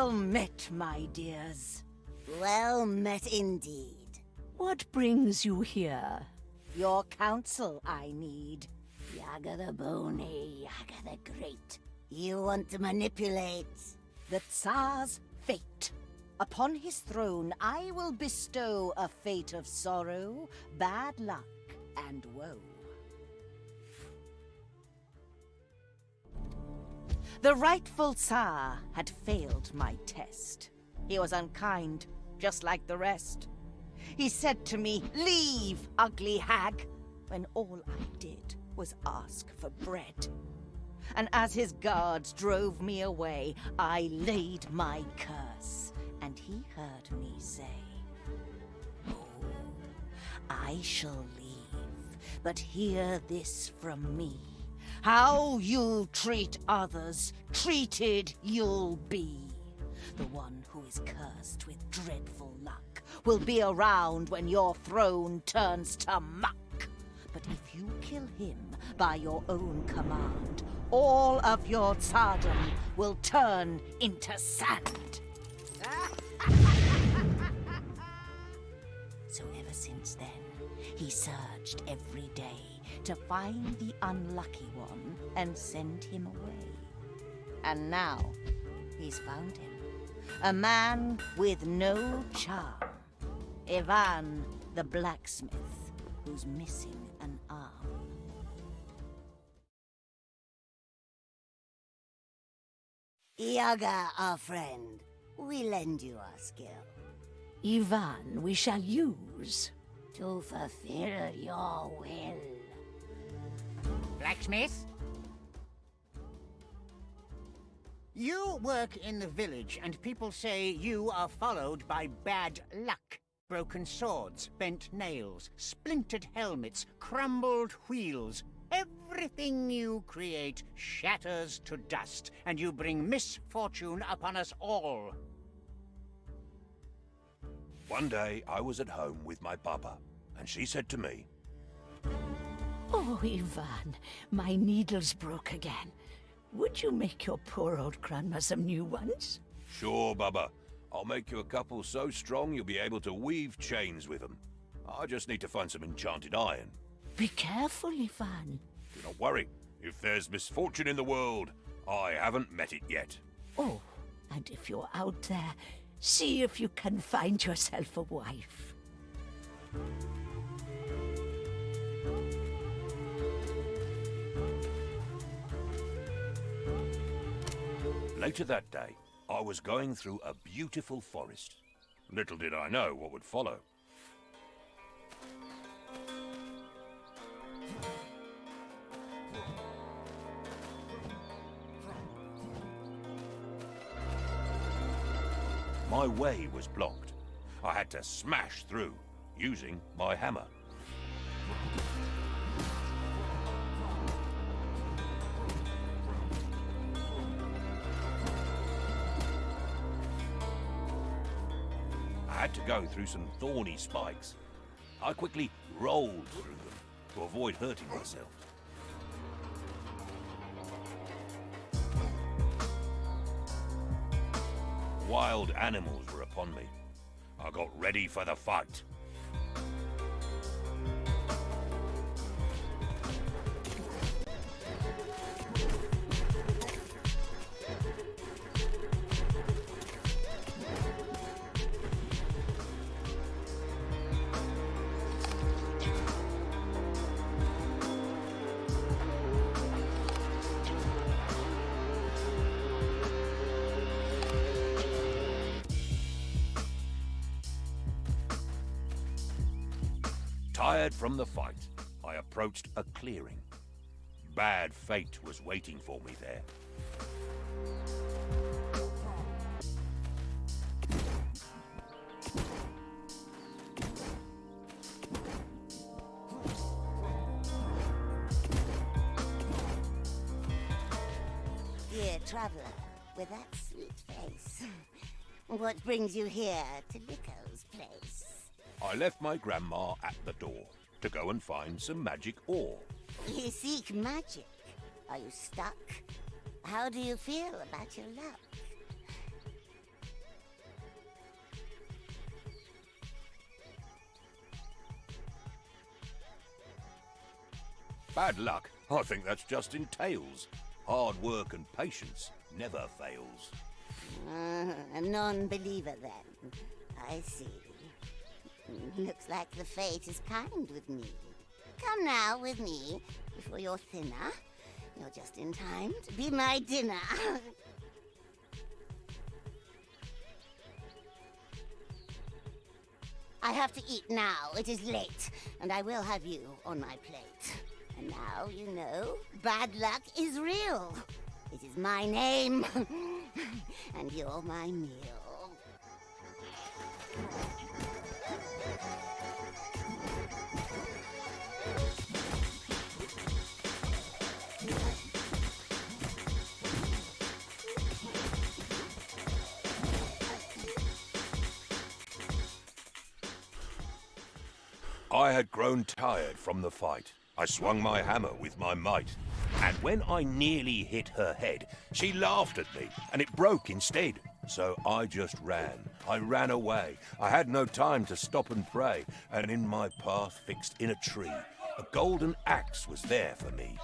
Well met, my dears. Well met indeed. What brings you here? Your counsel I need. Yaga the Bony, Yaga the Great. You want to manipulate The Tsar's fate. Upon his throne, I will bestow a fate of sorrow, bad luck, and woe. The rightful Tsar had failed my test. He was unkind, just like the rest. He said to me, "Leave, ugly hag," when all I did was ask for bread. And as his guards drove me away, I laid my curse, and he heard me say, "Oh, I shall leave, but hear this from me. How you treat others, treated you'll be. The one who is cursed with dreadful luck will be around when your throne turns to muck. But if you kill him by your own command, all of your tsardom will turn into sand." So ever since then, he searched every day to find the unlucky one and send him away. And now, he's found him. A man with no charm. Ivan the blacksmith, who's missing an arm. Yaga, our friend. We lend you our skill. Ivan we shall use. To fulfill your will. Blacksmith? You work in the village, and people say you are followed by bad luck. Broken swords, bent nails, splintered helmets, crumbled wheels. Everything you create shatters to dust, and you bring misfortune upon us all. One day, I was at home with my baba, and she said to me, Oh, Ivan, my needles broke again. Would you make your poor old grandma some new ones? "Sure, baba. I'll make you a couple so strong you'll be able to weave chains with them. I just need to find some enchanted iron." Be careful, Ivan. Do not worry. If there's misfortune in the world, I haven't met it yet. Oh, and if you're out there, see if you can find yourself a wife. Later that day, I was going through a beautiful forest. Little did I know what would follow. My way was blocked. I had to smash through, using my hammer. I had to go through some thorny spikes. I quickly rolled through them to avoid hurting myself. Wild animals were upon me. I got ready for the fight. Tired from the fight, I approached a clearing. Bad fate was waiting for me there. Dear traveler, with that sweet face, what brings you here to Nico's place? I left my grandma at the door to go and find some magic ore. You seek magic. Are you stuck? How do you feel about your luck? Bad luck? I think that's just in tales. Hard work and patience never fails. A non-believer, then. I see. Looks like the fate is kind with me. Come now with me before you're thinner. You're just in time to be my dinner. I have to eat now. It is late, and I will have you on my plate. And now you know bad luck is real. It is my name, and you're my meal. I had grown tired from the fight. I swung my hammer with my might. And when I nearly hit her head, she laughed at me, and it broke instead. So I just ran. I ran away. I had no time to stop and pray, and in my path fixed in a tree, a golden axe was there for me.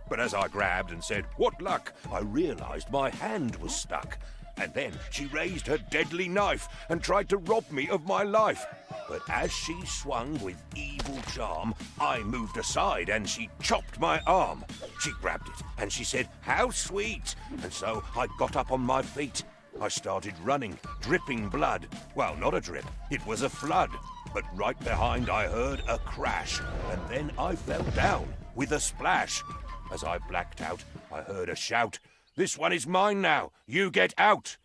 But as I grabbed and said, "What luck?" I realized my hand was stuck. And then she raised her deadly knife and tried to rob me of my life. But as she swung with evil charm, I moved aside and she chopped my arm. She grabbed it and she said, "How sweet!" And so I got up on my feet. I started running, dripping blood. Well, not a drip, it was a flood. But right behind I heard a crash, and then I fell down with a splash. As I blacked out, I heard a shout, "This one is mine now, you get out!"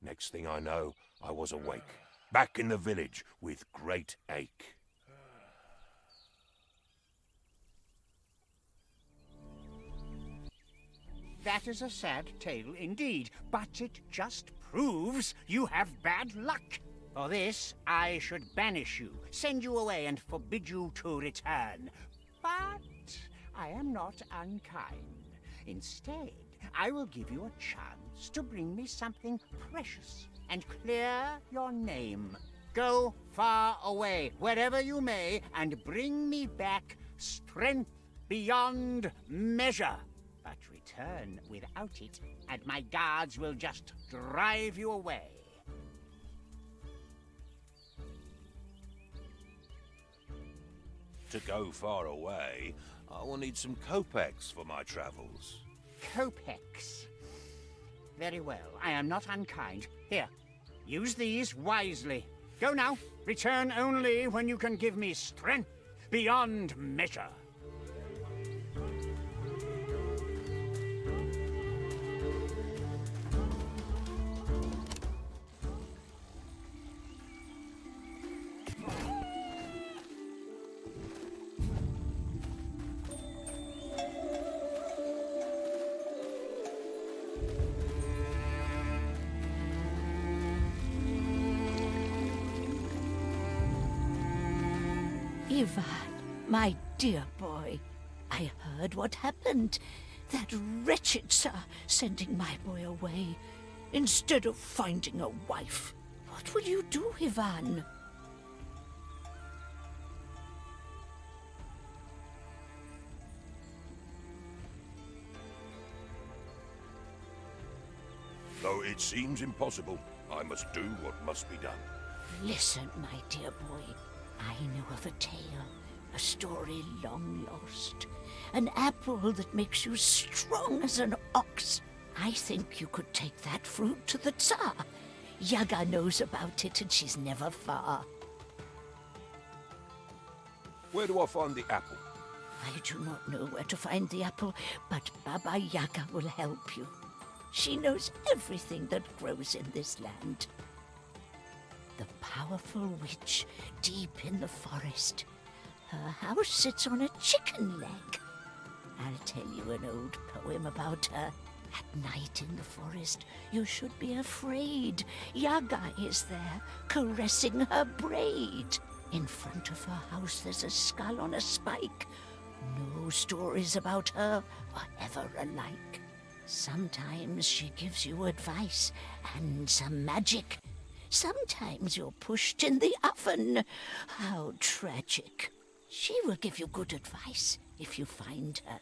Next thing I know, I was awake, back in the village with great ache. That is a sad tale indeed, but it just proves you have bad luck. For this, I should banish you, send you away, and forbid you to return. But I am not unkind. Instead, I will give you a chance to bring me something precious and clear your name. Go far away, wherever you may, and bring me back strength beyond measure. But return without it, and my guards will just drive you away. To go far away, I will need some kopecks for my travels. Kopecks. Very well, I am not unkind. Here, use these wisely. Go now. Return only when you can give me strength beyond measure. Ivan, my dear boy, I heard what happened. That wretched Tsar sending my boy away, instead of finding a wife. What will you do, Ivan? Though it seems impossible, I must do what must be done. Listen, my dear boy. I know of a tale, a story long lost. An apple that makes you strong as an ox. I think you could take that fruit to the Tsar. Yaga knows about it and she's never far. Where do I find the apple? I do not know where to find the apple, but Baba Yaga will help you. She knows everything that grows in this land. The powerful witch deep in the forest. Her house sits on a chicken leg. I'll tell you an old poem about her. At night in the forest, you should be afraid. Yaga is there, caressing her braid. In front of her house there's a skull on a spike. No stories about her are ever alike. Sometimes she gives you advice and some magic. Sometimes you're pushed in the oven. How tragic. She will give you good advice if you find her.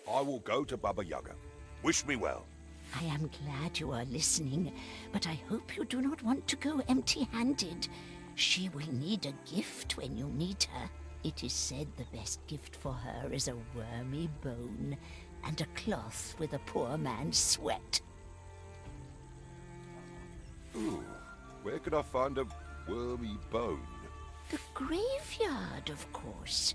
I will go to Baba Yaga. Wish me well. I am glad you are listening, but I hope you do not want to go empty-handed. She will need a gift when you meet her. It is said the best gift for her is a wormy bone and a cloth with a poor man's sweat. Ooh, where could I find a wormy bone? The graveyard, of course.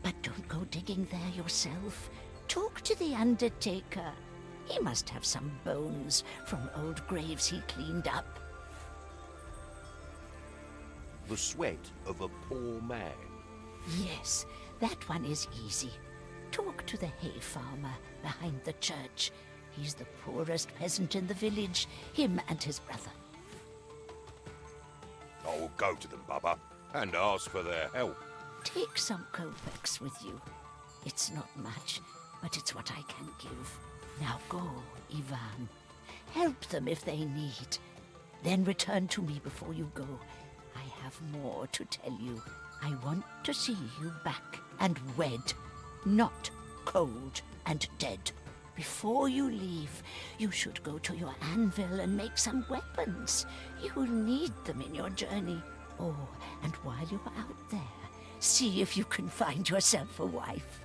But don't go digging there yourself. Talk to the undertaker. He must have some bones from old graves he cleaned up. The sweat of a poor man. Yes, that one is easy. Talk to the hay farmer behind the church. He's the poorest peasant in the village, him and his brother. I will go to them, Baba, and ask for their help. Take some kopecks with you. It's not much, but it's what I can give. Now go, Ivan. Help them if they need. Then return to me before you go. I have more to tell you. I want to see you back and wed, not cold and dead. Before you leave, you should go to your anvil and make some weapons. You will need them in your journey. Oh, and while you're out there, see if you can find yourself a wife.